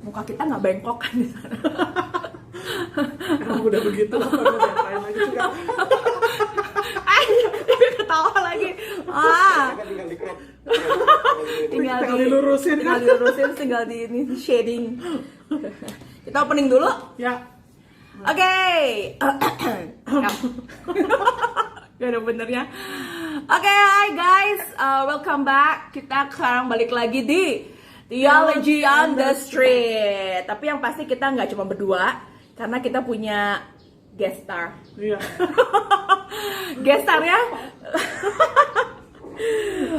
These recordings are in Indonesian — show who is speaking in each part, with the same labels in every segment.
Speaker 1: muka kita nggak bengkok kan di sana.
Speaker 2: Emang udah begitu, apa mau ngapain lagi juga?
Speaker 1: Dia ketawa lagi.
Speaker 3: Tinggal di crop.
Speaker 1: Tinggal
Speaker 2: dilurusin.
Speaker 1: Tinggal di ini shading. Kita opening dulu.
Speaker 2: Ya.
Speaker 1: Oke. Gak ada benernya. Oke, hi guys, welcome back. Kita sekarang balik lagi di Theology on the Street. Tapi yang pasti kita nggak cuma berdua, karena kita punya guest star.
Speaker 2: Iya.
Speaker 1: Guest star ya.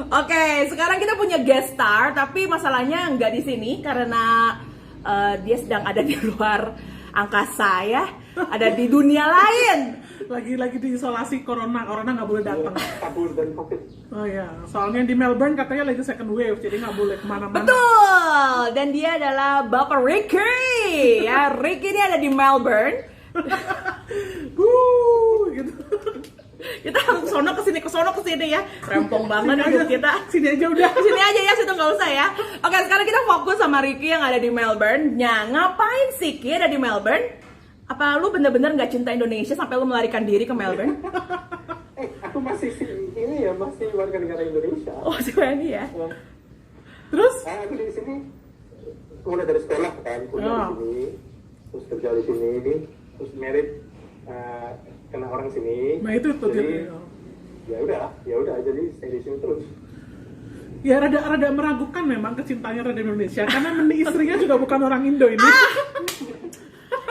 Speaker 1: Oke, sekarang kita punya guest star, tapi masalahnya nggak di sini karena dia sedang ada di luar angkasa ya, ada di dunia lain.
Speaker 2: Lagi diisolasi corona nggak boleh datang.
Speaker 3: Kabur dari COVID.
Speaker 2: Oh ya, soalnya di Melbourne katanya lagi second wave, jadi nggak boleh kemana-mana.
Speaker 1: Betul, dan dia adalah Bapak Ricky. Ya, Ricky ini ada di Melbourne.
Speaker 2: Gitu.
Speaker 1: Kita harus sono kesini ya. Rempong banget hidup kita.
Speaker 2: Sini aja udah.
Speaker 1: Sini aja ya, situ nggak usah ya. Oke, sekarang kita fokus sama Ricky yang ada di Melbourne. Nah, ngapain sih Ki ada di Melbourne? Apa lu bener-bener nggak cinta Indonesia sampai lu melarikan diri ke Melbourne?
Speaker 3: Aku masih masih warga negara Indonesia.
Speaker 1: Oh, si Wendy ya.
Speaker 2: Terus?
Speaker 3: Aku di sini mulai dari sekolah kan, kuliah di sini, terus kerja di sini, terus merit kena orang sini.
Speaker 2: Nah itu tuh
Speaker 3: jadi, ya udah jadi stay di sini terus.
Speaker 2: Ya rada meragukan memang kecintaannya terhadap Indonesia karena istrinya juga bukan orang Indo ini.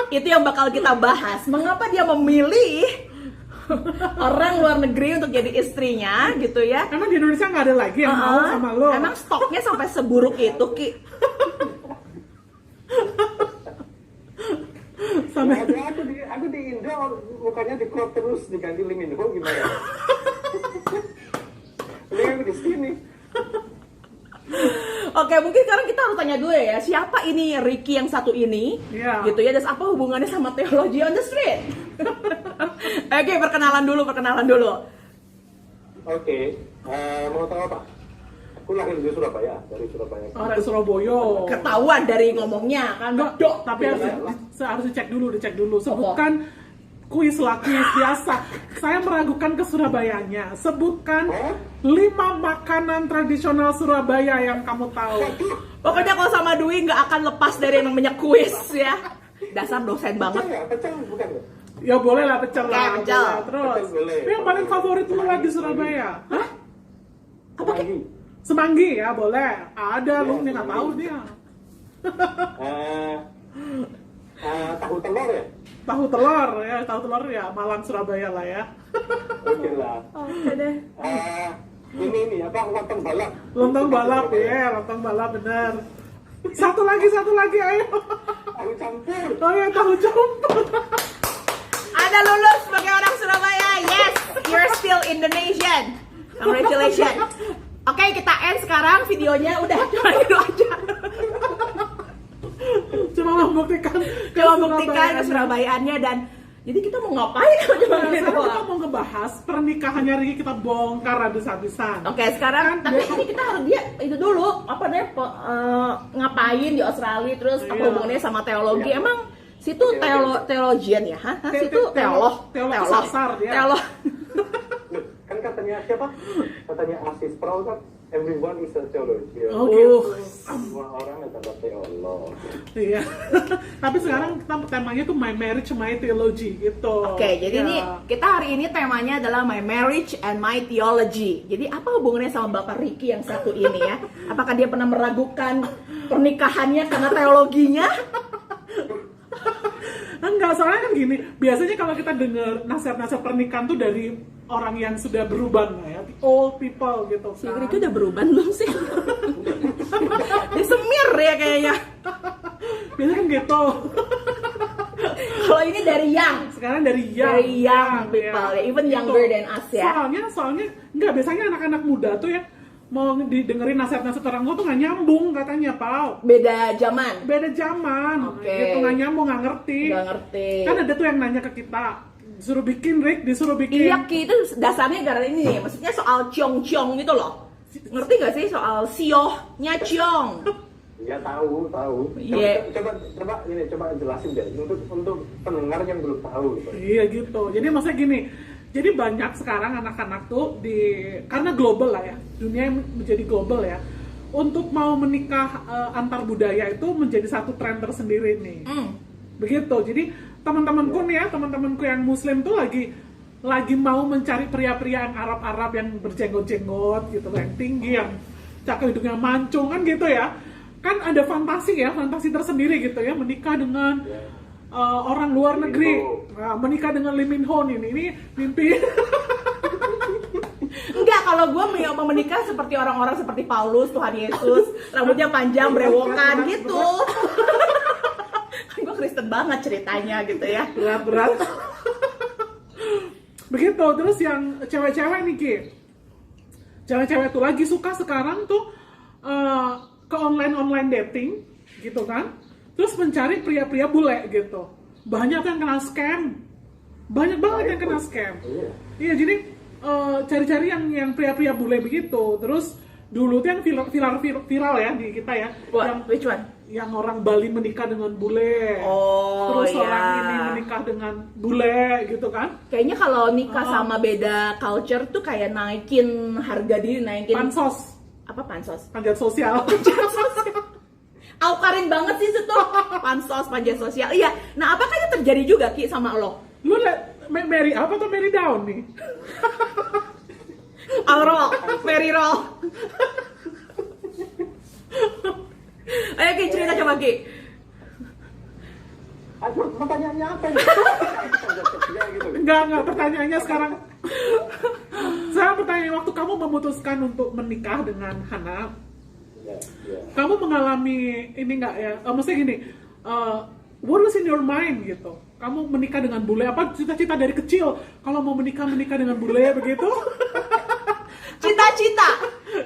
Speaker 1: Itu yang bakal kita bahas. Mengapa dia memilih orang luar negeri untuk jadi istrinya gitu ya?
Speaker 2: Emang di Indonesia nggak ada lagi yang mau sama lo?
Speaker 1: Emang stoknya sampai seburuk itu Ki?
Speaker 3: Sampai aku di Indo mukanya di crop terus diganti Lee Min Ho gimana? Ini aku di sini.
Speaker 1: Oke, mungkin sekarang kita harus tanya dulu ya, siapa ini Ricky yang satu ini?
Speaker 2: Iya.
Speaker 1: Gitu ya, dan apa hubungannya sama Theology on the Street? Oke, perkenalan dulu.
Speaker 3: Oke, mau tahu apa? Aku lahir di Surabaya, dari Surabaya.
Speaker 2: Oh, dari Surabaya.
Speaker 1: Ketahuan dari ngomongnya kan, bedok.
Speaker 2: Tapi harus dicek dulu. Sebutkan kuis biasa. Saya meragukan ke Surabayanya. Sebutkan 5 makanan tradisional Surabaya yang kamu tahu.
Speaker 1: Pokoknya kalau sama Dwi nggak akan lepas dari yang namanya kuis ya. Dasar dosen banget.
Speaker 3: Pecel bukan ya?
Speaker 2: Ya boleh lah pecel lah.
Speaker 1: Pecel.
Speaker 2: Terus.
Speaker 3: Pecel boleh.
Speaker 2: Yang paling favorit lu di Surabaya? Hah?
Speaker 1: Apa Ki?
Speaker 2: Semanggi ya boleh. Ada lu nih nggak tahu dia.
Speaker 3: Tahu telur ya?
Speaker 2: Tahu telur ya Malang Surabaya lah ya.
Speaker 3: Oke lah.
Speaker 1: Oke deh.
Speaker 3: Ini apa lontong balap?
Speaker 2: Lontong balap bener. Satu lagi ayo.
Speaker 3: Tahu campur.
Speaker 2: Oh ya tahu campur.
Speaker 1: Ada lulus sebagai orang Surabaya. Yes, you're still Indonesian. Congratulations. Oke, kita end sekarang videonya. Udah, cuma itu aja.
Speaker 2: Cuma membuktikan
Speaker 1: Kesurabayaannya dan jadi kita mau ngapain kalau cuma
Speaker 2: Sekarang
Speaker 1: gitu?
Speaker 2: kita mau ngebahas pernikahannya Ricky, kita bongkar habis-habisan.
Speaker 1: Oke, sekarang tapi ini kita harus dia itu dulu apa nih ngapain di Australia terus apa hubungannya sama teologi? Emang situ teologian ya? Hah? Situ teolog
Speaker 2: sasar dia.
Speaker 1: Teolog.
Speaker 3: Kan katanya siapa? Katanya Asis Pro kan, everyone is a theologian.
Speaker 2: Oh gitu.
Speaker 3: Semua orang adalah teolog.
Speaker 2: Iya. Tapi sekarang kita temanya tuh My Marriage, My Theology gitu.
Speaker 1: Oke, jadi ini kita hari ini temanya adalah My Marriage and My Theology. Jadi apa hubungannya sama Bapak Ricky yang satu ini ya? Apakah dia pernah meragukan pernikahannya karena teologinya?
Speaker 2: Enggak, soalnya kan gini, biasanya kalau kita dengar nasihat-nasihat pernikahan tuh dari orang yang sudah berubah ya, the old people gitu
Speaker 1: Si
Speaker 2: kan.
Speaker 1: Ricky udah berubah belum sih? Disemir ya kayaknya.
Speaker 2: Biasanya kan gitu.
Speaker 1: Kalau ini dari young.
Speaker 2: Sekarang dari young
Speaker 1: people,
Speaker 2: ya.
Speaker 1: even younger than us ya.
Speaker 2: Soalnya enggak, biasanya anak-anak muda tuh ya mau didengerin nasihat-nasihat orang tua tuh nggak nyambung katanya, Pau.
Speaker 1: Beda zaman.
Speaker 2: Oke. Gitu nggak nyambung, nggak ngerti. Kan ada tuh yang nanya ke kita, disuruh bikin disuruh bikin.
Speaker 1: Iya Ki, itu dasarnya gara ini nih, maksudnya soal ciong-ciong gitu loh. Ngerti gak sih soal siohnya ciong?
Speaker 3: Ya tahu.
Speaker 1: Iya.
Speaker 3: Coba jelasin deh untuk pendengar yang belum tahu gitu.
Speaker 2: Iya gitu. Jadi maksudnya gini. Jadi banyak sekarang anak-anak tuh karena global lah ya, dunia menjadi global ya. Untuk mau menikah antar budaya itu menjadi satu tren tersendiri nih. Begitu. Jadi teman-temanku nih ya, teman-temanku yang Muslim tuh lagi mau mencari pria-pria yang Arab-Arab yang berjenggot-jenggot gitu, yang tinggi, yang cakep, hidungnya mancung kan gitu ya. Kan ada fantasi tersendiri gitu ya, menikah dengan orang luar negeri. Nah, menikah dengan Lee Min Ho ini mimpi.
Speaker 1: Enggak, kalau gue mau menikah seperti orang-orang seperti Paulus, Tuhan Yesus, rambutnya panjang, brewokan gitu. Kan gue Kristen banget ceritanya gitu ya.
Speaker 2: Berat. Begitu. Terus yang cewek-cewek nih Ki, cewek-cewek tuh lagi suka sekarang tuh ke online dating gitu kan, terus mencari pria-pria bule gitu. Banyak yang kena scam, banyak banget yang kena scam. Iya, jadi cari-cari yang pria-pria bule begitu. Terus dulu tuh yang viral ya di kita ya.
Speaker 1: Which one?
Speaker 2: Yang orang Bali menikah dengan bule.
Speaker 1: Oh,
Speaker 2: terus
Speaker 1: iya.
Speaker 2: orang ini menikah dengan bule gitu kan.
Speaker 1: Kayaknya kalau nikah sama beda culture tuh kayak naikin harga diri, naikin
Speaker 2: Pansos.
Speaker 1: apa pansos?
Speaker 2: Panjat sosial.
Speaker 1: Aukarin banget sih itu tuh. Pansos, panjat sosial. Iya. Nah, apakah itu terjadi juga Ki sama lo?
Speaker 2: Lu liat Mary apa tuh Mary Down nih?
Speaker 1: Roll, Mary roll. Ayo Ki, cerita coba Ki.
Speaker 3: Pertanyaannya apa nih? Gitu.
Speaker 2: Enggak, pertanyaannya sekarang. Saya pertanyaan waktu kamu memutuskan untuk menikah dengan Hana,
Speaker 3: Ya.
Speaker 2: kamu mengalami ini enggak ya? Maksudnya gini, what was in your mind gitu? Kamu menikah dengan bule, apa cita-cita dari kecil? Kalau mau menikah dengan bule begitu?
Speaker 1: Cita-cita.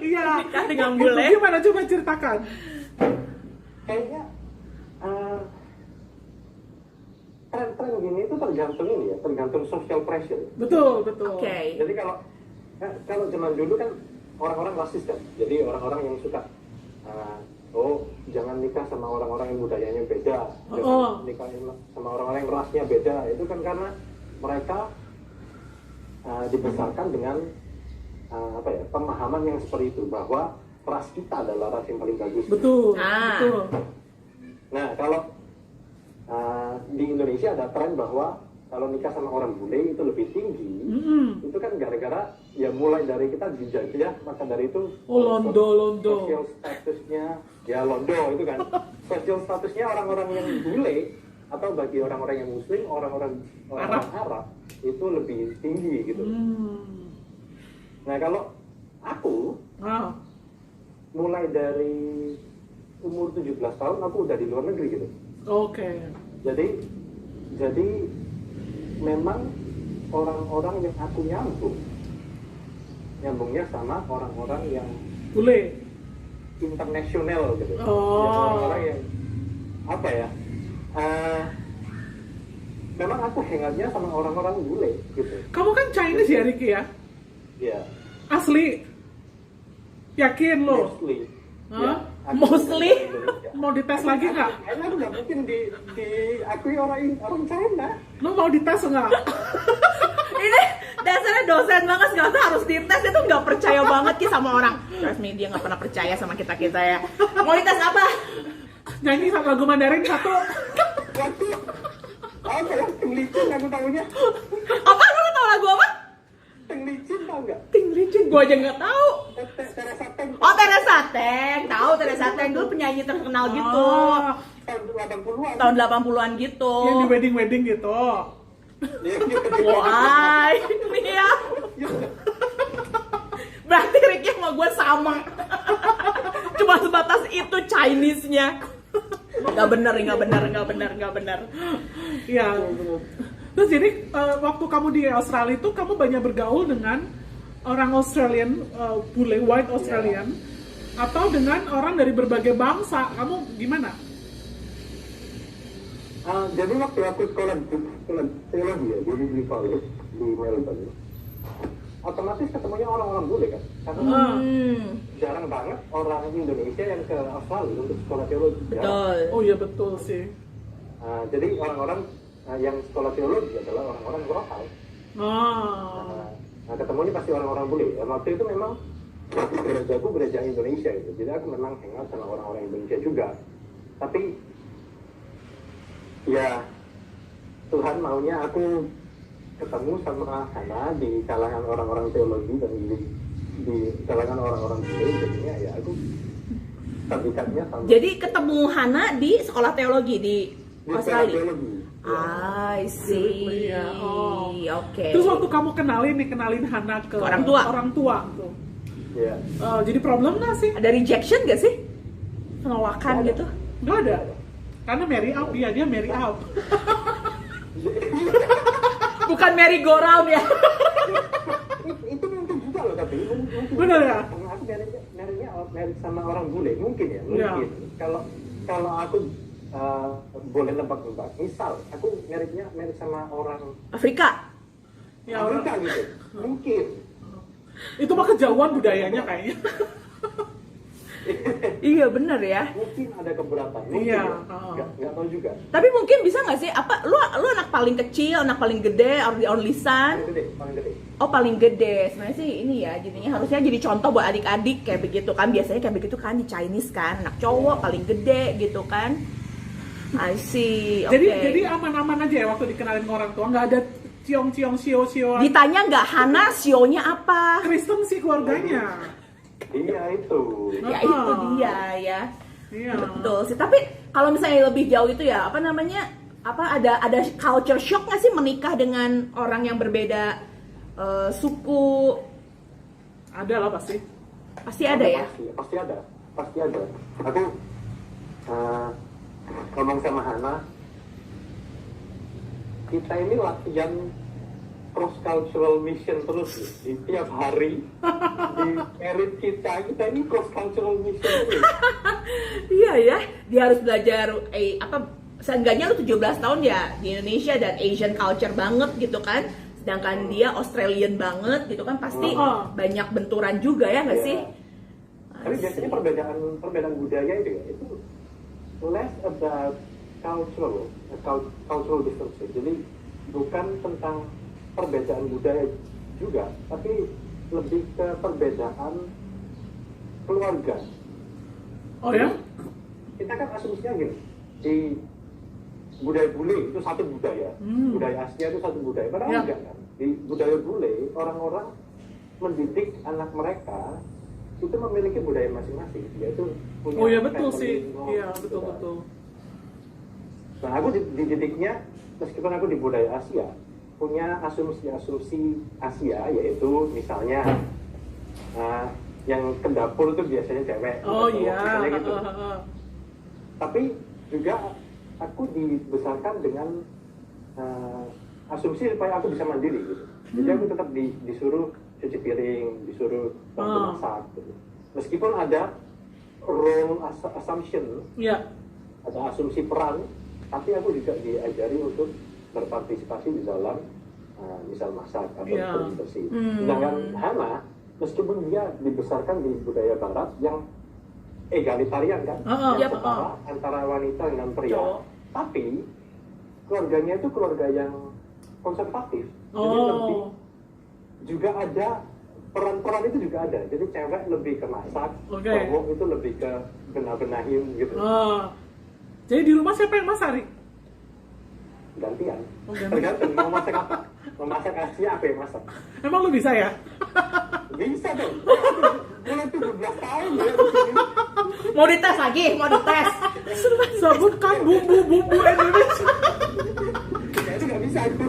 Speaker 2: Iya.
Speaker 1: Menikah dengan
Speaker 2: Gitu.
Speaker 1: bule.
Speaker 2: Gimana coba ceritakan?
Speaker 3: Kayaknya tren-tren gini itu tergantung ini ya, tergantung social pressure.
Speaker 2: Betul.
Speaker 1: Oke.
Speaker 3: Jadi kalau zaman dulu kan orang-orang rasis kan, jadi orang-orang yang suka jangan nikah sama orang-orang yang budayanya beda, jangan nikah sama orang-orang yang rasnya beda. Itu kan karena mereka dibesarkan dengan pemahaman yang seperti itu, bahwa ras kita adalah ras yang paling bagus.
Speaker 2: Betul.
Speaker 3: Nah, kalau di Indonesia ada tren bahwa kalau nikah sama orang bule itu lebih tinggi. Itu kan gara-gara ya mulai dari kita dijajah, maka dari itu
Speaker 2: Londo.
Speaker 3: Sosial statusnya ya londo itu kan. Sosial statusnya orang-orang yang bule atau bagi orang-orang yang muslim, orang-orang Arab itu lebih tinggi gitu. Nah, kalau aku mulai dari umur 17 tahun aku udah di luar negeri gitu.
Speaker 2: Oke.
Speaker 3: Jadi memang orang-orang yang aku nyambungnya sama orang-orang yang
Speaker 2: Bule.
Speaker 3: internasional gitu.
Speaker 2: Oh.
Speaker 3: Ya, orang-orang yang apa ya? Memang aku hangatnya sama orang-orang bule gitu.
Speaker 2: Kamu kan Chinese ya Ricky ya?
Speaker 3: Iya.
Speaker 2: Asli? Yakin lo?
Speaker 3: Mostly.
Speaker 2: Hah?
Speaker 3: Aku
Speaker 1: Mostly?
Speaker 3: dari Indonesia.
Speaker 2: Mau dites lagi nggak?
Speaker 3: Kayaknya aku nggak mungkin diakui orang China.
Speaker 2: Lo mau dites nggak?
Speaker 1: Ini dasarnya dosen banget, nggak usah harus dites, itu nggak percaya banget Ki sama orang. Trust me, dia nggak pernah percaya sama kita ya. Mau dites apa?
Speaker 2: Nyanyi satu lagu Mandarin satu.
Speaker 3: Waduh. Apa ya? Ting licin aku tahunya.
Speaker 1: Apa? Lu tau lagu apa?
Speaker 3: Ting licin tau nggak?
Speaker 1: Ting licin, gua aja nggak tahu.
Speaker 3: Teresa Teng.
Speaker 1: Oh, Teresa Teng, tahu Teresa Teng dulu penyanyi terkenal gitu.
Speaker 3: Tahun 80-an.
Speaker 1: Tahun 80-an gitu.
Speaker 2: Yang di wedding gitu.
Speaker 1: Wah, ini ya. Berarti Ricky sama gue sama. Cuma sebatas itu Chinese-nya. Nggak bener.
Speaker 2: Iya. Terus jadi waktu kamu di Australia itu kamu banyak bergaul dengan orang Australian, bule, white Australian, atau dengan orang dari berbagai bangsa. Kamu gimana?
Speaker 3: Jadi waktu aku sekolah teologi ya, jadi di college di Melbourne, otomatis ketemunya orang-orang bule kan, karena jarang banget orang Indonesia yang ke Australia untuk sekolah teologi.
Speaker 1: Betul.
Speaker 2: Oh iya betul sih.
Speaker 3: Jadi orang-orang yang sekolah teologi adalah orang-orang lokal. Nah, ketemunya pasti orang-orang bule. Waktu itu memang gerejaku gereja Indonesia gitu. Jadi aku memang hangout sama orang-orang Indonesia juga. Tapi ya Tuhan maunya aku ketemu sama Hana di kalangan orang-orang teologi dan di kalangan orang-orang bule. Jadinya ya aku terdekatnya sama.
Speaker 1: Jadi ketemu Hana di sekolah teologi di Australia.
Speaker 3: Teologi.
Speaker 1: I see.
Speaker 2: Iya,
Speaker 1: Oke.
Speaker 2: Terus waktu kamu kenalin Hana ke
Speaker 1: Orang tua.
Speaker 2: tuh.
Speaker 3: Ya.
Speaker 2: Jadi problem nggak sih?
Speaker 1: Ada rejection gak sih? Penolakan gitu?
Speaker 2: Nggak ada. Karena marry out dia marry out.
Speaker 1: Bukan merry go round ya?
Speaker 3: Itu mungkin juga loh, tapi mungkin
Speaker 2: Bener ya?
Speaker 3: karena aku married sama orang bule mungkin ya, mungkin. Kalau aku boleh nebak-nebak, misal aku married sama orang
Speaker 1: Afrika.
Speaker 2: Ya
Speaker 3: Amerika
Speaker 2: orang.
Speaker 3: gitu, mungkin.
Speaker 2: Itu mah kejauhan budayanya kayaknya.
Speaker 1: Iya bener ya.
Speaker 3: Mungkin ada keberatan, mungkin
Speaker 2: Iya,
Speaker 3: ya. Nggak tahu juga.
Speaker 1: Tapi mungkin bisa nggak sih? Apa lu anak paling kecil, anak paling gede, or the only son?
Speaker 3: Paling gede.
Speaker 1: Oh paling gede. Sebenarnya sih ini ya, jadinya harusnya jadi contoh buat adik-adik kayak begitu kan. Biasanya kayak begitu kan di Chinese kan, anak cowok paling gede gitu kan. I see. Oke.
Speaker 2: Jadi aman-aman aja ya waktu dikenalin ke orang tua, nggak ada ciong-ciong sio-sioan.
Speaker 1: Ditanya nggak Hana sionya apa?
Speaker 2: Kristen sih keluarganya.
Speaker 3: Iya itu.
Speaker 1: Ya itu dia ya.
Speaker 2: Iya.
Speaker 1: Betul sih. Tapi kalau misalnya lebih jauh itu ya apa namanya? Apa ada culture shock nggak sih menikah dengan orang yang berbeda suku?
Speaker 2: Ada lah pasti.
Speaker 1: Pasti ada ya.
Speaker 3: Pasti ada. Aku ngomong sama Hana, kita ini latihan cross cultural mission terus nih. Di tiap hari di merit kita ini cross cultural mission terus.
Speaker 1: Iya ya, dia harus belajar seenggaknya lu 17 tahun ya di Indonesia dan Asian culture banget gitu kan. Sedangkan dia Australian banget gitu kan, pasti banyak benturan juga ya nggak sih?
Speaker 3: Tapi biasanya perbedaan budaya itu ya, itu less about cultural differences. Jadi bukan tentang perbedaan budaya juga, tapi lebih ke perbedaan keluarga.
Speaker 2: Oh ya?
Speaker 3: Kita kan asumsinya gini, di budaya bule itu satu budaya, budaya Asia itu satu budaya. Padahal enggak kan? Di budaya bule, orang-orang mendidik anak mereka itu memiliki budaya masing-masing, yaitu punya.
Speaker 2: Oh ya betul
Speaker 3: family
Speaker 2: sih.
Speaker 3: law,
Speaker 2: Iya
Speaker 3: gitu kan.
Speaker 2: betul.
Speaker 3: Nah aku dididiknya, meskipun aku di budaya Asia, punya asumsi-asumsi Asia, yaitu misalnya yang ke dapur itu biasanya cewek.
Speaker 2: Oh
Speaker 3: gitu,
Speaker 2: iya.
Speaker 3: misalnya gitu. Tapi juga aku dibesarkan dengan asumsi supaya aku bisa mandiri gitu. Jadi aku tetap disuruh cuci piring, disuruh bantu masak gitu. Meskipun ada role assumption, ada asumsi peran, tapi aku juga diajari untuk berpartisipasi di dalam misal masak atau bersih. Sedangkan Hana, meskipun dia dibesarkan di budaya barat yang egalitarian kan, yang setara antara wanita dengan pria, tapi keluarganya itu keluarga yang konservatif. Jadi lebih juga ada peran-peran itu juga ada. Jadi cewek lebih ke masak, cowok itu lebih ke benah-benahin gitu.
Speaker 2: Jadi di rumah siapa yang masak, Rik?
Speaker 3: Gantian. Tergantung mau masak apa. Mau masak Asia apa yang masak?
Speaker 2: Emang lu bisa ya?
Speaker 3: Bisa dong. Mulai 17 tahun ya.
Speaker 1: Mau dites lagi, mau dites.
Speaker 2: Sebutkan bumbu-bumbu Indonesia.
Speaker 3: Ya itu nggak bisa itu.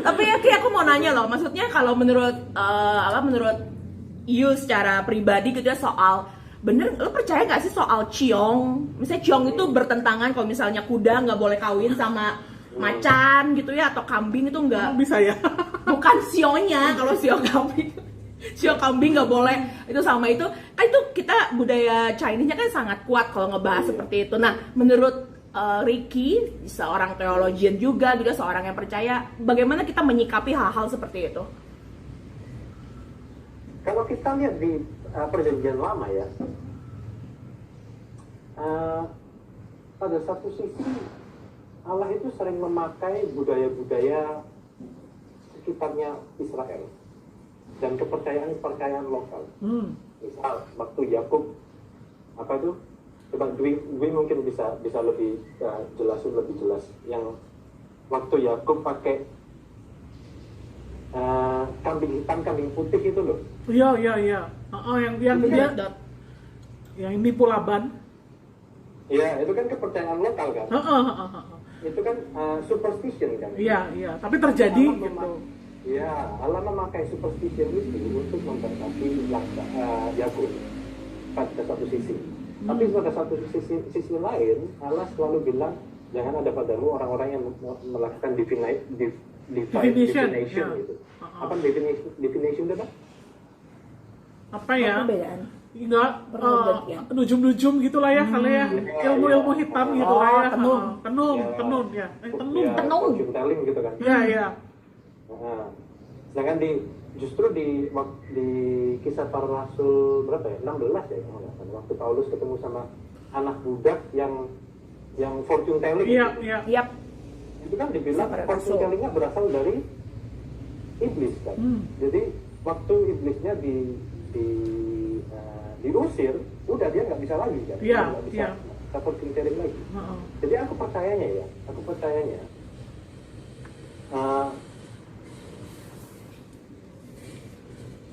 Speaker 1: Tapi ya Ki, aku mau nanya loh, maksudnya kalau menurut menurut you secara pribadi gitu ya soal bener, lo percaya nggak sih soal ciong? Misalnya ciong itu bertentangan kalau misalnya kuda nggak boleh kawin sama macan gitu ya, atau kambing itu nggak
Speaker 2: Bisa ya?
Speaker 1: bukan sionya. Kalau sio kambing nggak boleh itu sama itu kan, itu kita budaya Chinese-nya kan sangat kuat kalau ngebahas seperti itu. Nah menurut Ricky, seorang theologian juga seorang yang percaya, bagaimana kita menyikapi hal-hal seperti itu?
Speaker 3: Kalau kita lihat di perjanjian lama ya, pada satu sisi Allah itu sering memakai budaya-budaya sekitarnya Israel dan kepercayaan lokal. Misal waktu Yakub apa itu? Coba Dwi mungkin bisa lebih jelasin lebih jelas yang waktu Yakub pakai kambing hitam, kambing putih itu loh.
Speaker 2: Iya. Yang
Speaker 3: Itu
Speaker 2: dia
Speaker 3: kan,
Speaker 2: yang nipu Laban.
Speaker 3: ya itu kan kepercayaan lokal kan. Itu kan superstition kan.
Speaker 2: Iya. Tapi terjadi
Speaker 3: Allah
Speaker 2: gitu.
Speaker 3: Ya, Allah memakai superstition itu untuk memberkati Yakub pada satu sisi. Tapi pada satu sisi lain, Allah selalu bilang jangan ada padamu orang-orang yang melakukan divination
Speaker 2: ya.
Speaker 3: gitu. Apa divination itu apa?
Speaker 2: Apa ya?
Speaker 1: Apa perbedaan?
Speaker 2: Enggak,
Speaker 1: Pergantian.
Speaker 2: nujum-nujum gitulah ya, kalau ya ilmu-ilmu hitam gitu lah ya.
Speaker 1: tenun.
Speaker 2: Tenun ya. Tenun.
Speaker 3: Ya, fortune telling gitu kan.
Speaker 2: Iya.
Speaker 3: Nah, sedangkan justru di kisah para rasul berapa ya? 16 ya, waktu Paulus ketemu sama anak budak yang fortune telling.
Speaker 2: Iya.
Speaker 1: Yap.
Speaker 3: Itu kan dibilang
Speaker 1: Para
Speaker 3: fortune
Speaker 1: rasul.
Speaker 3: tellingnya berasal dari iblis kan. Jadi waktu iblisnya diusir, udah dia nggak bisa lagi kan.
Speaker 2: Iya,
Speaker 3: Nggak bisa
Speaker 2: iya.
Speaker 3: fortune telling lagi. Jadi aku percayanya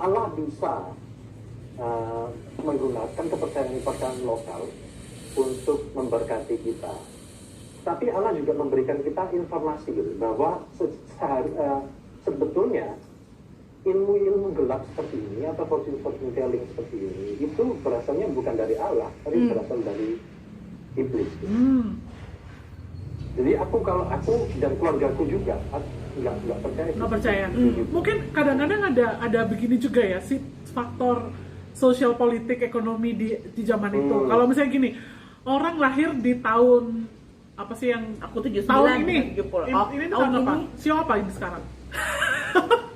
Speaker 3: Allah bisa menggunakan kepercayaan lokal untuk memberkati kita. Tapi Allah juga memberikan kita informasi bahwa sebetulnya ilmu-ilmu gelap seperti ini atau fortune telling seperti ini itu berasalnya bukan dari Allah, tapi berasal dari iblis. Jadi kalau aku dan keluargaku juga nggak percaya.
Speaker 2: Nggak percaya. Mungkin kadang-kadang ada begini juga ya, si faktor sosial politik ekonomi di zaman itu. Kalau misalnya gini, orang lahir di tahun apa sih yang
Speaker 1: Aku 79,
Speaker 2: tahun ini
Speaker 1: 70.
Speaker 2: ini tahun apa?
Speaker 1: ini
Speaker 2: Sio apa ini sekarang?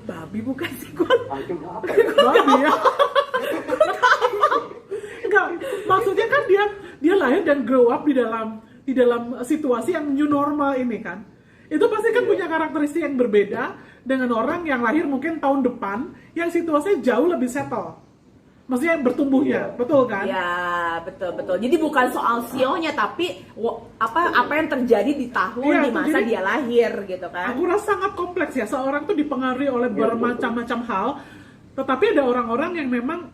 Speaker 1: babi bukan sih gua.
Speaker 3: Hakim apa ya?
Speaker 2: Babi ya. Enggak, maksudnya kan dia lahir dan grow up di dalam situasi yang new normal ini kan. Itu pasti kan punya karakteristik yang berbeda dengan orang yang lahir mungkin tahun depan yang situasinya jauh lebih settle. Maksudnya bertumbuhnya, betul kan?
Speaker 1: Ya, betul. Jadi bukan soal sionya, tapi apa yang terjadi di tahun
Speaker 2: Iya,
Speaker 1: di masa
Speaker 2: jadi
Speaker 1: dia lahir gitu kan.
Speaker 2: Aku rasa sangat kompleks ya. Seorang tuh dipengaruhi oleh bermacam-macam hal. Tetapi ada orang-orang yang memang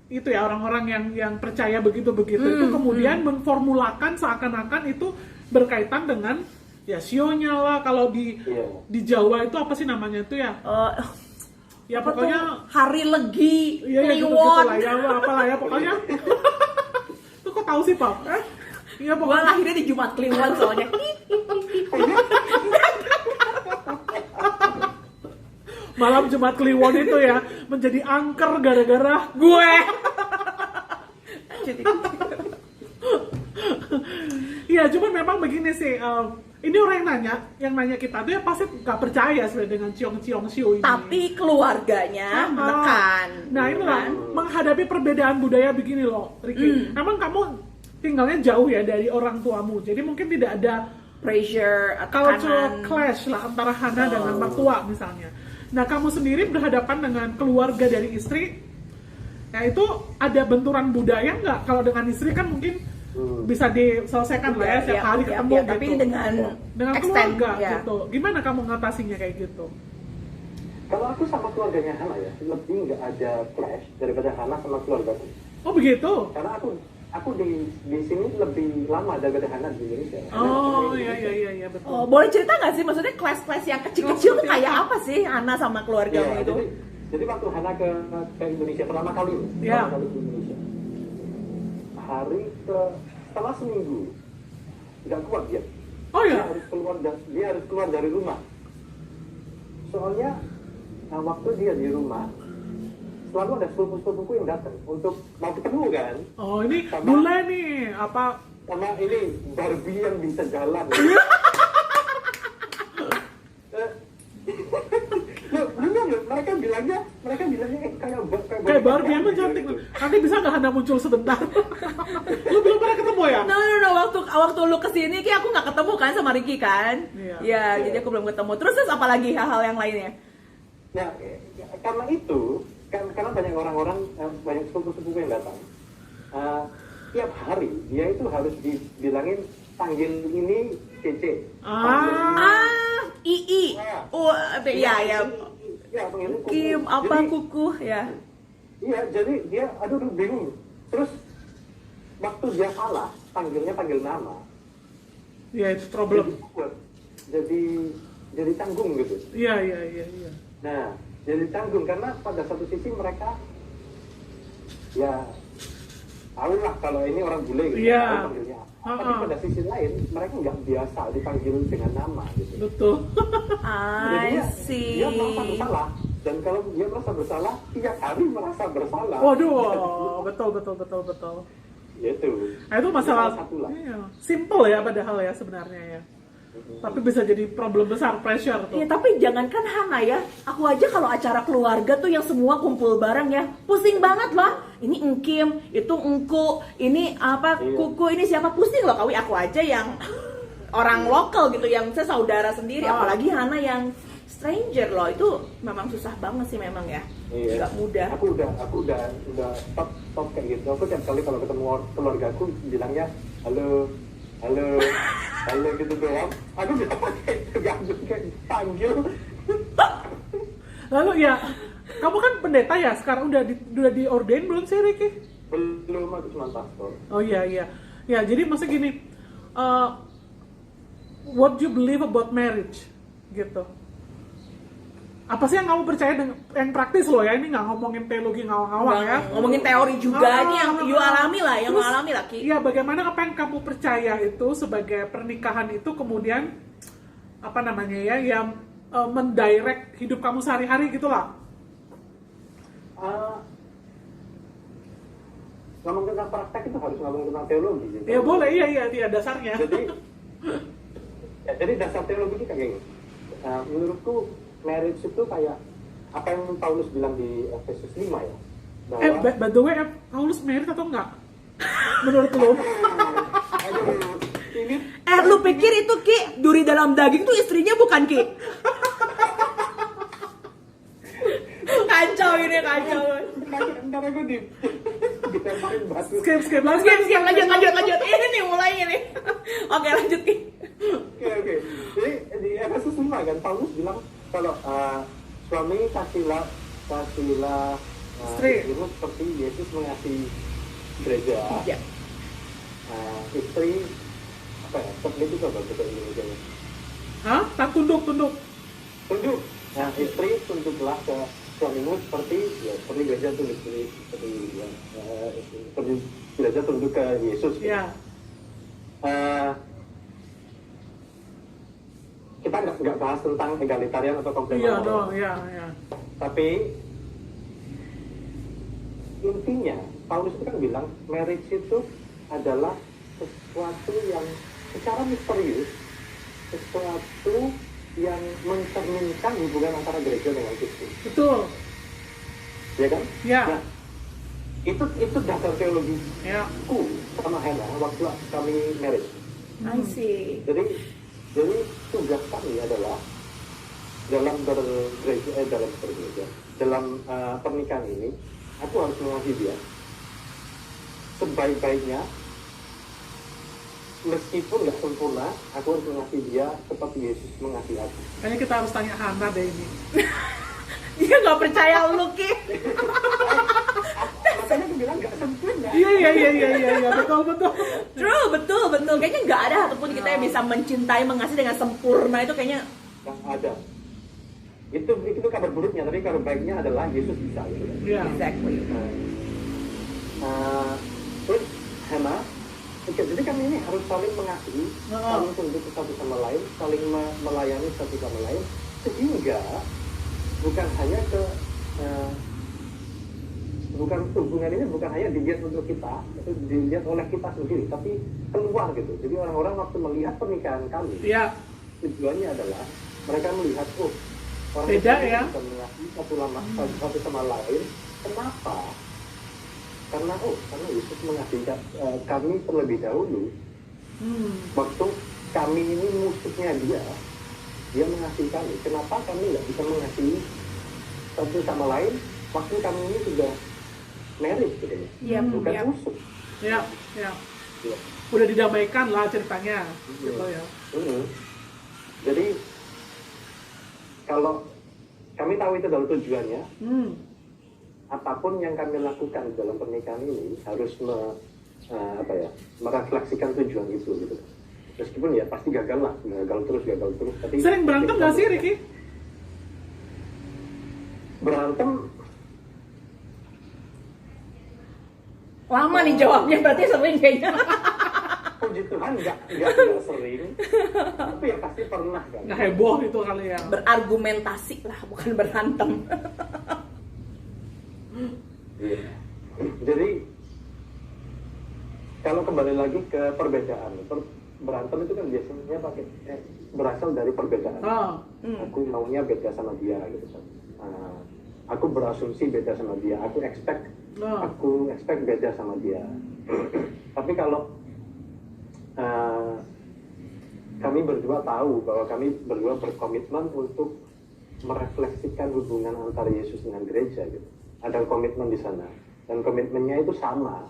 Speaker 2: itu ya, orang-orang yang percaya begitu-begitu itu kemudian memformulakan seakan-akan itu berkaitan dengan ya sionya lah. Kalau di Jawa itu apa sih namanya itu ya? Ya
Speaker 1: Apa
Speaker 2: pokoknya
Speaker 1: tuh? Hari Legi,
Speaker 2: iya gitu
Speaker 1: Kliwon.
Speaker 2: lah ya, apalah ya pokoknya. Tuh kok tahu sih Pak? Iya
Speaker 1: Gua
Speaker 2: pokoknya.
Speaker 1: lahirnya di Jumat Kliwon soalnya.
Speaker 2: Malam Jumat Kliwon itu ya menjadi angker gara-gara gue. Iya, cuman memang begini sih. Ini orang yang nanya kita tuh ya pasti nggak percaya sebenarnya dengan ciong-ciong siu ini.
Speaker 1: Tapi keluarganya menekan.
Speaker 2: Nah inilah menghadapi perbedaan budaya begini loh, Ricky. Emang kamu tinggalnya jauh ya dari orang tuamu, jadi mungkin tidak ada
Speaker 1: Pressure,
Speaker 2: cultural
Speaker 1: tekanan.
Speaker 2: clash lah antara Hana dengan mertua misalnya. Nah kamu sendiri berhadapan dengan keluarga dari istri, ya itu ada benturan budaya nggak? Kalau dengan istri kan mungkin bisa diselesaikan lah ya setiap hari ketemu gitu.
Speaker 1: Tapi dengan extend,
Speaker 2: keluarga
Speaker 1: ya.
Speaker 2: gitu. Gimana kamu ngatasinya kayak gitu?
Speaker 3: Kalau aku sama keluarganya Hana ya, lebih nggak ada clash daripada Hana sama keluargaku.
Speaker 2: Oh begitu?
Speaker 3: Karena aku di sini lebih lama daripada Hana di Indonesia.
Speaker 2: Oh iya betul.
Speaker 1: Oh, boleh cerita nggak sih, maksudnya kelas-kelas yang kecil-kecil tuh kayak apa sih Hana sama keluargamu itu?
Speaker 3: Jadi waktu Hana ke Indonesia pertama kali ke Indonesia, setelah seminggu nggak kuat dia.
Speaker 2: Oh
Speaker 3: Dia
Speaker 2: ya.
Speaker 3: harus keluar dari rumah. Soalnya waktu dia di rumah selalu ada sepupu-sepupuku yang datang untuk mau ketemu kan.
Speaker 2: Oh ini mulai nih apa
Speaker 3: sama ini Barbie yang bisa jalan. Loh, bener loh, mereka bilangnya
Speaker 2: Kayak Barbie emang cantik. Nanti bisa nggak Hana muncul sebentar? Lu belum pernah ketemu ya?
Speaker 1: No, waktu lu kesini kayak aku nggak ketemu kan sama Ricky kan?
Speaker 2: Iya.
Speaker 1: Ya, jadi aku belum ketemu. Terus apa lagi hal-hal yang lainnya?
Speaker 3: Nah, karena itu, karena banyak orang-orang, banyak sepupu-sepupu yang datang, tiap hari dia itu harus dibilangin panggil ini Cece.
Speaker 1: II. Oh, ya.
Speaker 3: Ya, panggilnya Kuku.
Speaker 1: Kim, apa
Speaker 3: Jadi,
Speaker 1: kuku ya?
Speaker 3: Iya, jadi dia aduh bingung. Terus waktu dia salah, panggil nama.
Speaker 2: Iya, itu problem.
Speaker 3: Jadi tanggung gitu.
Speaker 2: Iya.
Speaker 3: Nah, jadi tanggung karena pada satu sisi mereka ya tahu lah kalau ini orang bule gitu.
Speaker 2: Iya.
Speaker 3: Tahu panggilnya apa. Tapi pada sisi lain mereka nggak biasa dipanggil dengan nama gitu.
Speaker 2: Betul.
Speaker 3: Jadi
Speaker 1: I see.
Speaker 3: dia merasa bersalah, dan kalau dia merasa bersalah, tiap hari merasa bersalah.
Speaker 2: Waduh, betul.
Speaker 3: Gitu.
Speaker 2: Nah, itu masalah
Speaker 3: Salah satu lah.
Speaker 2: iya, simple ya padahal ya sebenarnya ya. Tapi bisa jadi problem besar, pressure tuh.
Speaker 1: Ya, tapi jangankan Hana ya, aku aja kalau acara keluarga tuh yang semua kumpul bareng ya, pusing banget lah. Ini engkim, itu engku, ini apa
Speaker 3: Iya.
Speaker 1: kuku, ini siapa, pusing loh kawi aku aja yang orang lokal gitu, yang saya saudara sendiri, apalagi Hana yang stranger loh, itu memang susah banget sih memang ya,
Speaker 3: Iya.
Speaker 1: nggak mudah.
Speaker 3: Aku udah top kayak gitu. Aku tiap kali kalau ketemu keluarga aku bilangnya halo gitu doang. Aku bisa pakai gabung kayak panggil.
Speaker 2: Lalu ya, kamu kan pendeta ya sekarang udah diordain belum sih Ricky?
Speaker 3: Belum, aku cuma pastor.
Speaker 2: Oh iya. Ya jadi maksud gini, what do you believe about marriage gitu? Apa sih yang kamu percaya dengan yang praktis loh ya, ini nggak ngomongin teologi ngawang-ngawang ya.
Speaker 1: Ngomongin teori juga, ini yang you alami lah, yang
Speaker 2: Terus,
Speaker 1: alami lah Ki.
Speaker 2: Iya, bagaimana apa yang kamu percaya itu sebagai pernikahan itu kemudian apa namanya ya, yang mendirect hidup kamu sehari-hari gitulah.
Speaker 3: Ngomong tentang praktek itu harus ngomong tentang teologi. Gitu.
Speaker 2: Ya boleh, iya dasarnya.
Speaker 3: Jadi dasar teologi itu kayak gini. Menurutku marriage itu kayak apa yang Paulus bilang di Efesus 5 ya. Bahwa
Speaker 2: By the way, Paulus married atau enggak? Menurut lo?
Speaker 3: ini
Speaker 1: Lu pikir itu Ki, duri dalam daging tuh istrinya bukan Ki? Kacau ini, kacau.
Speaker 3: ntar aku ditemparin batu.
Speaker 2: Skip.
Speaker 1: Lanjut. Ini nih mulainya nih. Oke, lanjut Ki.
Speaker 3: Oke. Jadi di Efesus 5 kan Paulus bilang kalau suami kasihlah istrimu seperti Yesus mengasihi gereja.
Speaker 1: Ya.
Speaker 3: Istri apa ya? Submit itu apa bahasa Indonesia-nya?
Speaker 2: Hah? Tak tunduk.
Speaker 3: Tunduk. Nah, istri tunduklah ke suamimu seperti gereja tunduk seperti gereja tunduk ke Yesus.
Speaker 2: Iya.
Speaker 3: Kita nggak bahas tentang egalitarian atau komplementer.
Speaker 2: Iya.
Speaker 3: Tapi intinya Paulus itu kan bilang marriage itu adalah sesuatu yang secara misterius, sesuatu yang mencerminkan hubungan antara gereja dengan Kristus.
Speaker 2: Betul.
Speaker 3: Ya kan?
Speaker 2: Ya.
Speaker 3: Nah, itu dasar teologi
Speaker 2: Ya.
Speaker 3: ku sama Hana waktu kami marriage.
Speaker 1: I see.
Speaker 3: Jadi tugas kami adalah dalam pernikahan ini, aku harus mengasihi dia sebaik-baiknya, meskipun nggak sempurna, aku harus mengasihi dia seperti Yesus mengasihi aku.
Speaker 2: Kayaknya kita harus tanya Hana deh ini.
Speaker 1: Dia nggak percaya lu Ki.
Speaker 3: Makanya aku bilang nggak sempurna.
Speaker 2: Iya, betul.
Speaker 1: True, betul. Kayaknya nggak ada satupun kita yang bisa mencintai, mengasihi dengan sempurna, itu kayaknya.
Speaker 3: Nggak ada. Itu kabar buruknya, tapi kabar baiknya adalah Yesus bisa. Gitu.
Speaker 2: Iya.
Speaker 1: Exactly.
Speaker 3: Terus Hana, jadi kami ini harus saling mengasihi, saling tunduk satu sama lain, saling melayani satu sama lain, sehingga bukan hanya ke hubungan ini bukan hanya dilihat untuk kita, atau dilihat oleh kita sendiri, tapi keluar gitu. Jadi orang-orang waktu melihat pernikahan kami,
Speaker 2: Iya.
Speaker 3: tujuannya adalah mereka melihat, oh, orang
Speaker 2: Beda
Speaker 3: ini
Speaker 2: ya.
Speaker 3: bisa mengasihi satu sama lain. Kenapa? Karena Yesus mengasihi kami terlebih dahulu. Waktu kami ini musuhnya dia mengasihi kami. Kenapa kami nggak bisa mengasihi satu sama lain? Waktu kami ini sudah married gitu ya,
Speaker 1: Iya,
Speaker 3: bukan
Speaker 1: iya.
Speaker 3: musuh.
Speaker 2: Iya, iya.
Speaker 3: Iya.
Speaker 2: Udah didamaikan lah ceritanya. Gitu ya.
Speaker 3: Jadi kalau kami tahu itu adalah tujuannya, apapun yang kami lakukan dalam pernikahan ini harus merefleksikan tujuan itu gitu. Meskipun ya pasti gagal terus. Tapi
Speaker 2: Sering berantem nggak sih, Ricky?
Speaker 3: Berantem
Speaker 1: Lama nih jawabnya, berarti sering kayaknya.
Speaker 3: puji Tuhan nggak sering, tapi ya pasti pernah kan.
Speaker 2: Nggak heboh itu kali ya.
Speaker 1: Berargumentasi lah, bukan berantem.
Speaker 3: Iya. Jadi kalau kembali lagi ke perbedaan, berantem itu kan biasanya berasal dari perbedaan. Aku maunya beda sama dia gitu kan. Aku berasumsi beda sama dia. Aku expect beda sama dia. Tapi kalau kami berdua tahu bahwa kami berdua berkomitmen untuk merefleksikan hubungan antara Yesus dengan gereja gitu. Ada komitmen di sana dan komitmennya itu sama.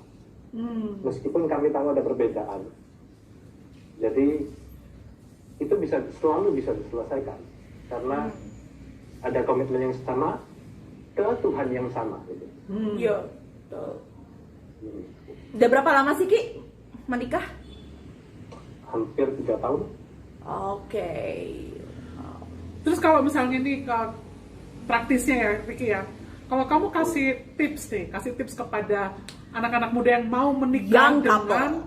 Speaker 3: Meskipun kami tahu ada perbedaan. Jadi itu selalu bisa diselesaikan karena ada komitmen yang sama ke Tuhan yang sama gitu.
Speaker 1: Iya. Udah berapa lama sih Ki menikah?
Speaker 3: Hampir 3 tahun.
Speaker 1: Oke.
Speaker 2: Terus kalau misalnya nih ke praktisnya ya, Ricky ya. Kalau kamu kasih tips kepada anak-anak muda yang mau menikah dengan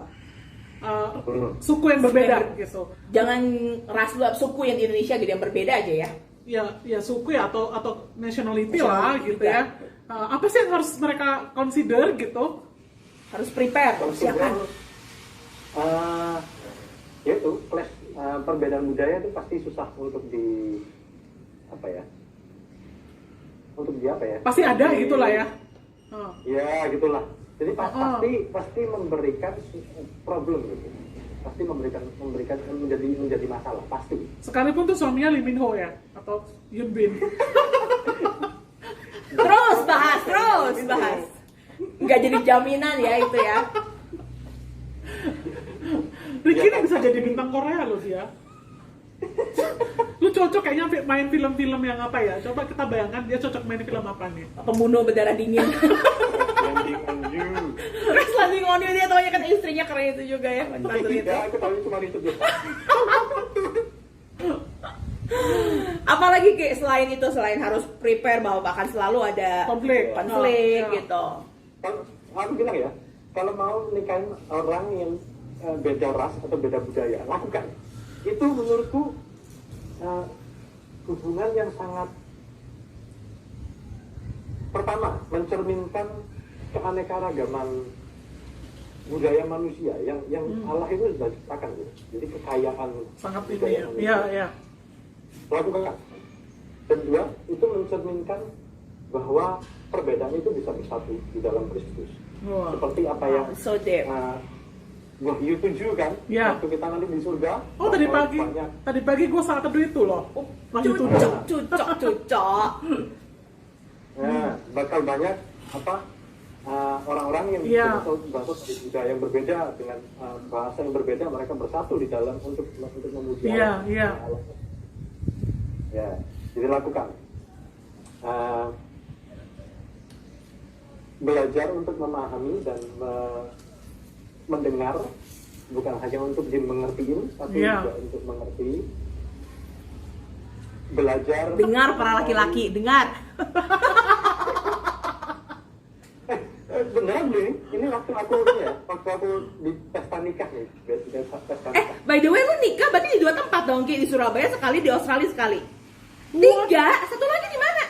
Speaker 2: suku yang berbeda gitu.
Speaker 1: Jangan ras dulu suku yang di Indonesia gitu yang berbeda aja ya.
Speaker 2: Ya suku ya atau nationality lah gitu ya. Apa sih yang harus mereka consider gitu?
Speaker 1: Harus prepare, siapkan.
Speaker 3: Ya itu perbedaan budaya itu pasti susah untuk
Speaker 2: pasti ada gitulah ya.
Speaker 3: Ya gitulah. Jadi pasti memberikan problem gitu. Pasti memberikan menjadi masalah pasti.
Speaker 2: Sekalipun tuh suaminya Lee Min Ho ya atau Yoon Bin.
Speaker 1: Terus bahas. Nggak jadi jaminan ya itu ya.
Speaker 2: Ricky ini bisa jadi bintang Korea loh dia. Lu cocok kayaknya main film-film yang apa ya? Coba kita bayangkan dia cocok main film apa nih?
Speaker 1: Pembunuh berdarah dingin.
Speaker 3: Landing on you.
Speaker 1: Terus Landing on You dia taunya kan istrinya keren itu juga ya.
Speaker 3: Tidak, aku tahu cuma itu.
Speaker 1: Apalagi Ki selain harus prepare bahwa akan selalu ada
Speaker 2: Konflik
Speaker 1: gitu.
Speaker 3: Aku bilang ya, kalau mau nikahin orang yang beda ras atau beda budaya, lakukan. Itu menurutku hubungan yang sangat pertama mencerminkan keanekaragaman budaya manusia yang Allah itu sudah ciptakan gitu. Jadi kekayaan
Speaker 2: sangat
Speaker 3: budaya
Speaker 2: ini ya.
Speaker 3: Lakukan. Kedua, itu mencerminkan bahwa perbedaan itu bisa bersatu di dalam Kristus.
Speaker 2: Wow.
Speaker 3: Seperti apa yang
Speaker 1: So deep.
Speaker 3: Wahyu 7 kan,
Speaker 2: Ya.
Speaker 3: waktu kita nanti di surga.
Speaker 2: Oh tadi pagi gue saat teduh itu loh. Wahyu 7.
Speaker 1: Cucok.
Speaker 3: Nah, bakal banyak orang-orang yang bahasa budaya yang berbeda dengan bahasa yang berbeda, mereka bersatu di dalam untuk memuji Allah.
Speaker 2: Iya.
Speaker 3: Ya, jadi lakukan. Belajar untuk memahami dan mendengar, bukan hanya untuk dimengertiin, tapi juga untuk mengerti. Belajar.
Speaker 1: Dengar para laki-laki, dengar.
Speaker 3: Beneran nih, ini waktu aku di pesta nikah nih, pesta nikah.
Speaker 1: By the way lu nikah berarti di 2 tempat dong Ki, di Surabaya sekali, di Australia sekali. 3, satu lagi di mana?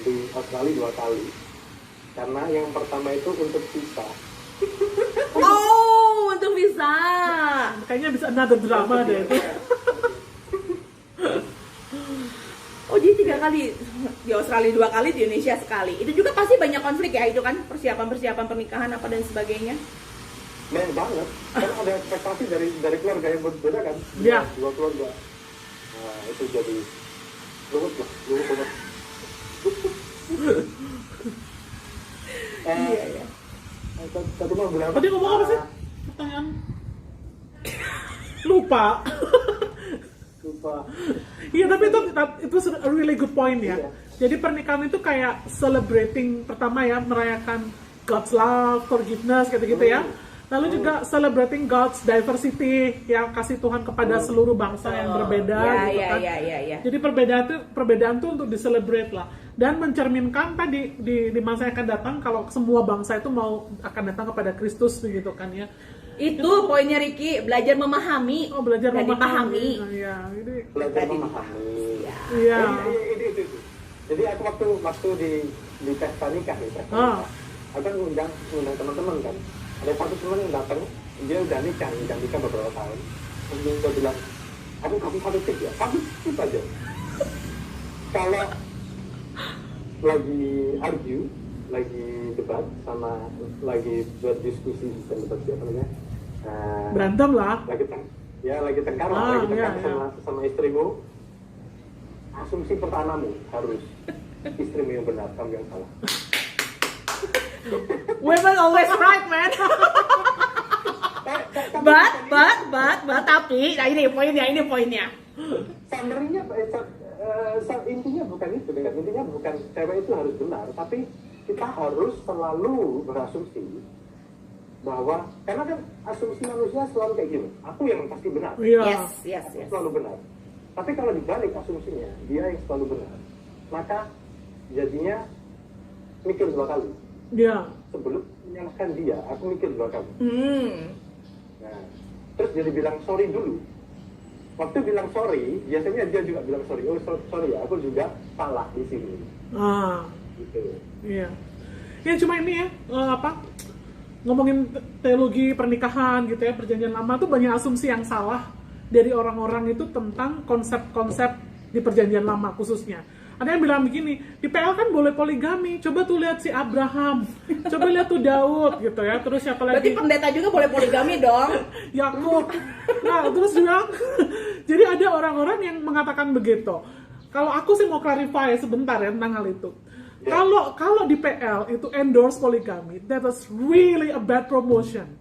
Speaker 3: Di Australia 2 kali. Karena yang pertama itu untuk visa.
Speaker 1: Oh, untuk visa.
Speaker 2: Kayaknya bisa another drama deh itu.
Speaker 1: Oh, jadi 3 kali di Australia, 2 kali di Indonesia sekali. Itu juga pasti banyak konflik ya, itu kan persiapan pernikahan apa dan sebagainya.
Speaker 3: Banyak banget. Karena ada ekspektasi dari keluarga yang berbeda kan.
Speaker 2: Iya.
Speaker 3: Dua keluarga. Nah, itu jadi rumit banget.
Speaker 1: Iya.
Speaker 3: Tadi mau bilang
Speaker 2: Tadi ngomong apa sih? Pertanyaan. Lupa. Iya, tapi itu a really good point ya.
Speaker 3: Iya.
Speaker 2: Jadi pernikahan itu kayak celebrating, pertama ya, merayakan God's love, forgiveness gitu-gitu ya. Lalu juga celebrating God's diversity, yang kasih Tuhan kepada seluruh bangsa yang berbeda gitu kan.
Speaker 1: Iya.
Speaker 2: Jadi perbedaan tuh untuk di-celebrate lah, dan mencerminkan tadi di masa yang akan datang kalau semua bangsa itu akan datang kepada Kristus begitu kan ya.
Speaker 1: Itu poinnya Ricky, belajar memahami.
Speaker 2: Oh, belajar
Speaker 1: dan
Speaker 2: memahami.
Speaker 1: dipahami.
Speaker 2: Nah, ya, ini
Speaker 3: belajar memahami.
Speaker 2: iya.
Speaker 3: Itu. Jadi aku waktu di pesta nikah nih, aku kan ngundang teman-teman kan. Ada satu teman yang datang, dia udah nikah beberapa tahun. Terus dia bilang, aku kasih satu tip ya, satu tip aja. Kalau lagi argue, lagi debat sama lagi berdiskusi apa namanya?
Speaker 2: Berantem lah.
Speaker 3: Lagi tengkar sama istrimu. Asumsi pertamamu harus istrimu yang benar, kamu yang salah.
Speaker 1: Women always right, man. But, tapi, nah ini poinnya.
Speaker 3: Summary-nya, intinya bukan itu, kan? Intinya bukan cewek itu harus benar, tapi kita harus selalu berasumsi bahwa, karena kan asumsi manusia selalu kayak gini, aku yang pasti benar.
Speaker 2: Iya.
Speaker 1: Yes.
Speaker 3: Selalu benar. Tapi kalau dibalik asumsinya, dia yang selalu benar, maka jadinya mikir 2 kali.
Speaker 2: Iya.
Speaker 3: Sebelum menyalahkan dia, aku mikir 2 kali. Nah, terus jadi bilang sorry dulu. Waktu bilang sorry, biasanya dia juga bilang sorry. Oh sorry ya, aku juga salah di sini. Gitu.
Speaker 2: Iya. Ya cuma ini ya, ngomongin teologi pernikahan gitu ya, perjanjian lama tuh banyak asumsi yang salah dari orang-orang itu tentang konsep-konsep di perjanjian lama khususnya. Ada yang bilang begini, di PL kan boleh poligami, coba tuh lihat si Abraham, coba lihat tuh Daud gitu ya, terus siapa lagi?
Speaker 1: Berarti pendeta juga boleh poligami dong.
Speaker 2: Yakub. Nah, terus bilang, jadi ada orang-orang yang mengatakan begitu. Kalau aku sih mau clarify sebentar ya tentang hal itu. Kalau di PL itu endorse poligami, that is really a bad promotion.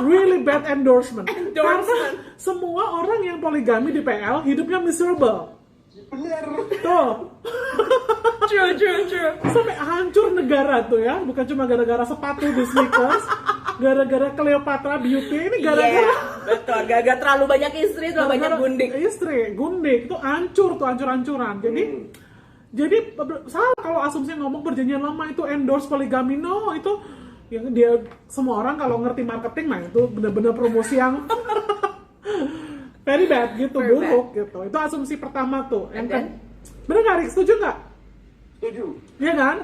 Speaker 2: Really bad endorsement. Karena semua orang yang poligami di PL hidupnya miserable.
Speaker 3: Bener.
Speaker 2: Tuh.
Speaker 1: True.
Speaker 2: Sampai hancur negara tuh ya, bukan cuma gara-gara sepatu di sneakers, gara-gara Cleopatra Beauty, ini gara-gara
Speaker 1: betul, gara-gara terlalu banyak istri, terlalu banyak gundik.
Speaker 2: Istri, gundik itu hancur tuh, hancur-hancuran. Jadi salah kalau asumsi ngomong perjanjian lama itu endorse poligami. No, itu yang dia semua orang kalau ngerti marketing, nah itu benar-benar promosi yang very bad gitu, buruk gitu. Itu asumsi pertama tuh. Yang kan, bener nggak, Rik? Setuju nggak?
Speaker 3: Setuju.
Speaker 2: Iya kan?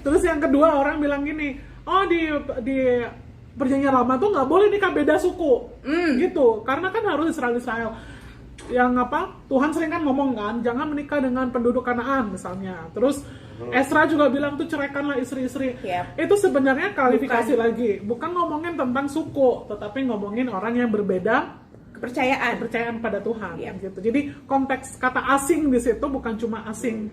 Speaker 2: Terus yang kedua orang bilang gini, oh di perjanjian lama tuh nggak boleh nikah beda suku, gitu. Karena kan harus Israel. Yang Tuhan sering kan ngomong kan, jangan menikah dengan penduduk Kanaan misalnya. Terus Ezra juga bilang tuh ceraikanlah istri-istri. Itu sebenarnya klarifikasi lagi, bukan ngomongin tentang suku, tetapi ngomongin orang yang berbeda kepercayaan pada Tuhan, gitu. Jadi konteks kata asing di situ bukan cuma asing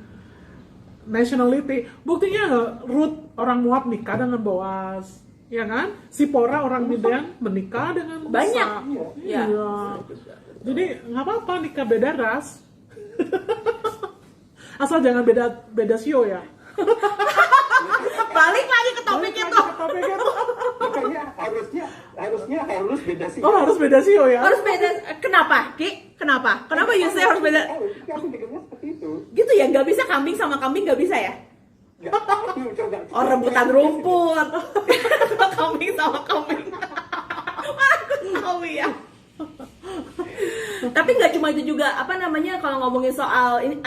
Speaker 2: nationality. Buktinya Ruth orang Moab nikah dengan Boaz, ya kan? Sipora orang Midian menikah dengan Musa.
Speaker 1: Banyak.
Speaker 2: Iya. Jadi nggak apa-apa nikah beda ras. Asal jangan beda sio ya.
Speaker 1: Balik lagi ke topik itu.
Speaker 3: Makanya harusnya harus beda sih.
Speaker 2: Oh, harus beda sio ya.
Speaker 1: Harus beda. Kenapa, Ki? Kenapa you say harus beda?
Speaker 3: Aku pikirnya seperti itu.
Speaker 1: Gitu ya, nggak bisa kambing sama kambing nggak bisa ya? Oh, rebutan rumput. Kambing sama kambing. Aku tahu ya. Tapi nggak cuma itu juga, kalau ngomongin soal ini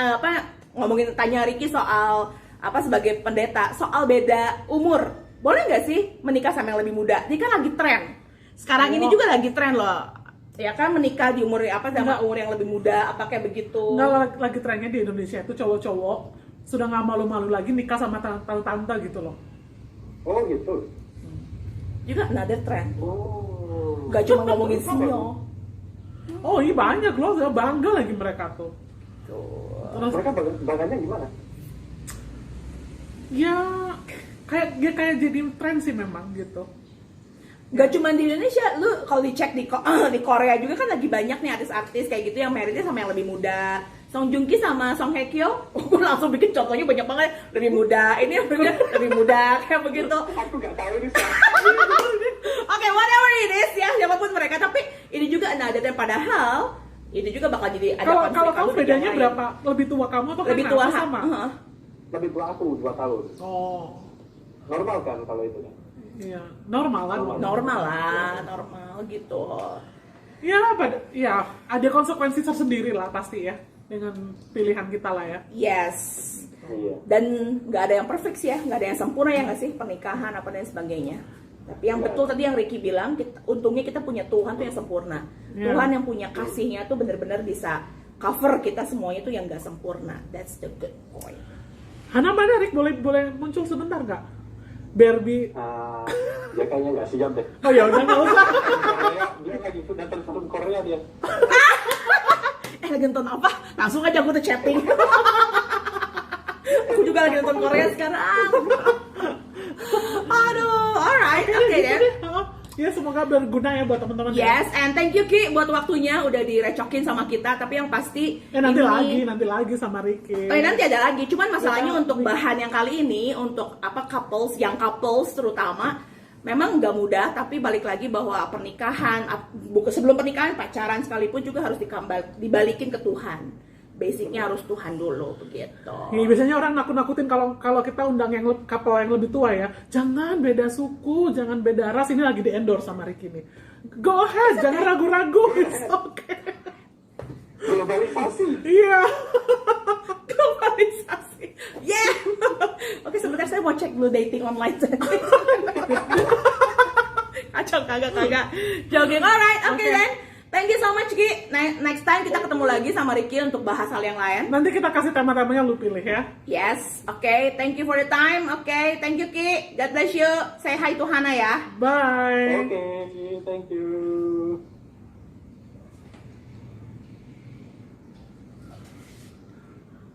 Speaker 1: ngomongin tanya Ricky soal apa sebagai pendeta soal beda umur. Boleh nggak sih menikah sama yang lebih muda? Ini kan lagi tren. Sekarang ini juga lagi tren loh. Ya kan menikah di umur apa sama umur yang lebih muda, apa kayak begitu?
Speaker 2: Nggak, lagi trennya di Indonesia itu cowok-cowok sudah nggak malu-malu lagi nikah sama tante-tante gitu loh.
Speaker 3: Oh gitu.
Speaker 1: Juga another trend.
Speaker 3: Oh.
Speaker 1: Gak cuma ngomongin sinyo.
Speaker 2: Oh iya banyak loh, bangga lagi mereka tuh. Terus
Speaker 3: Mereka bangganya gimana?
Speaker 2: ya kayak jadi tren sih memang gitu.
Speaker 1: Gak cuma di Indonesia, lu kalau dicek di Korea juga kan lagi banyak nih artis-artis kayak gitu yang marriednya sama yang lebih muda. Song Joong Ki sama Song Hye Kyo, gue langsung bikin contohnya banyak banget, lebih muda. Ini yang lebih muda kayak begitu.
Speaker 3: Aku nggak tahu ini.
Speaker 1: Oke, whatever it is ya, siapapun mereka. Tapi ini juga ada dan padahal ini juga bakal jadi ada konflik.
Speaker 2: Kalau kamu
Speaker 1: konflik
Speaker 2: bedanya
Speaker 1: yang lain.
Speaker 2: berapa? Lebih tua kamu atau
Speaker 1: Lebih
Speaker 2: kan
Speaker 1: tua
Speaker 2: atau sama?
Speaker 3: Lebih tua aku 2 tahun.
Speaker 2: Oh,
Speaker 3: Normal kan kalau itu kan?
Speaker 2: iya normal lah.
Speaker 1: Normal lah, normal gitu.
Speaker 2: Ya ada konsekuensi tersendiri lah pasti ya dengan pilihan kita lah ya.
Speaker 1: Yes.
Speaker 3: Iya.
Speaker 1: Dan nggak ada yang perfect sih ya, nggak ada yang sempurna ya nggak sih, pernikahan apa dan sebagainya. Tapi yang betul tadi yang Ricky bilang, untungnya kita punya Tuhan tuh yang sempurna.
Speaker 2: Ya.
Speaker 1: Tuhan yang punya kasihnya tuh benar-benar bisa cover kita semuanya tuh yang nggak sempurna. That's the good point.
Speaker 2: Hana mana Rick, boleh muncul sebentar nggak? Barbie.
Speaker 3: Dia kayaknya nggak siap deh.
Speaker 2: Oh ya udah nggak usah.
Speaker 3: Dia lagi datang film Korea dia.
Speaker 1: Lagi nonton apa? Langsung aja gue tuh chatting. Aku juga lagi nonton Korea sekarang. Aduh, alright, oke deh.
Speaker 2: Ya semoga berguna ya buat teman-teman.
Speaker 1: Yes, and thank you Ki buat waktunya udah direcokin sama kita. Tapi yang pasti
Speaker 2: Nanti lagi sama Ricky.
Speaker 1: nanti ada lagi. Cuman masalahnya
Speaker 2: Ya,
Speaker 1: untuk bahan yang kali ini untuk apa young couples terutama memang nggak mudah. Tapi balik lagi bahwa pernikahan, sebelum pernikahan pacaran sekalipun juga harus dibalikin ke Tuhan. Basicnya harus Tuhan dulu begitu.
Speaker 2: Ya, biasanya orang nakut-nakutin kalau kita undang yang couple yang lebih tua ya, jangan beda suku, jangan beda ras. Ini lagi di endorse sama Ricky nih. Go ahead, jangan ragu-ragu. It's okay.
Speaker 3: Globalisasi.
Speaker 2: Iya.
Speaker 1: Globalisasi. Yeah. Oke, sebentar saya mau cek dulu dating online. Kacau kagak. Jogging, alright, oke
Speaker 2: Okay.
Speaker 1: then. Thank you so much Ki. Next time kita ketemu lagi sama Ricky untuk bahas hal yang lain.
Speaker 2: Nanti kita kasih tema-temanya, lu pilih ya.
Speaker 1: Yes, okay. Thank you for the time. Okay, thank you Ki. God bless you. Say hi to Hana ya.
Speaker 2: Bye.
Speaker 3: Oke, thank you.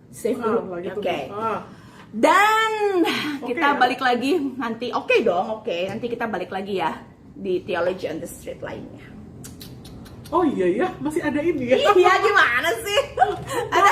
Speaker 1: Save dulu.
Speaker 2: Lagi tuh.
Speaker 1: Oke. Dan kita
Speaker 2: ya?
Speaker 1: balik lagi nanti. Oke dong, oke. Nanti kita balik lagi ya di Theology on the Street lainnya.
Speaker 2: Oh iya ya, masih ada ini ya.
Speaker 1: Iya, gimana sih? Ada.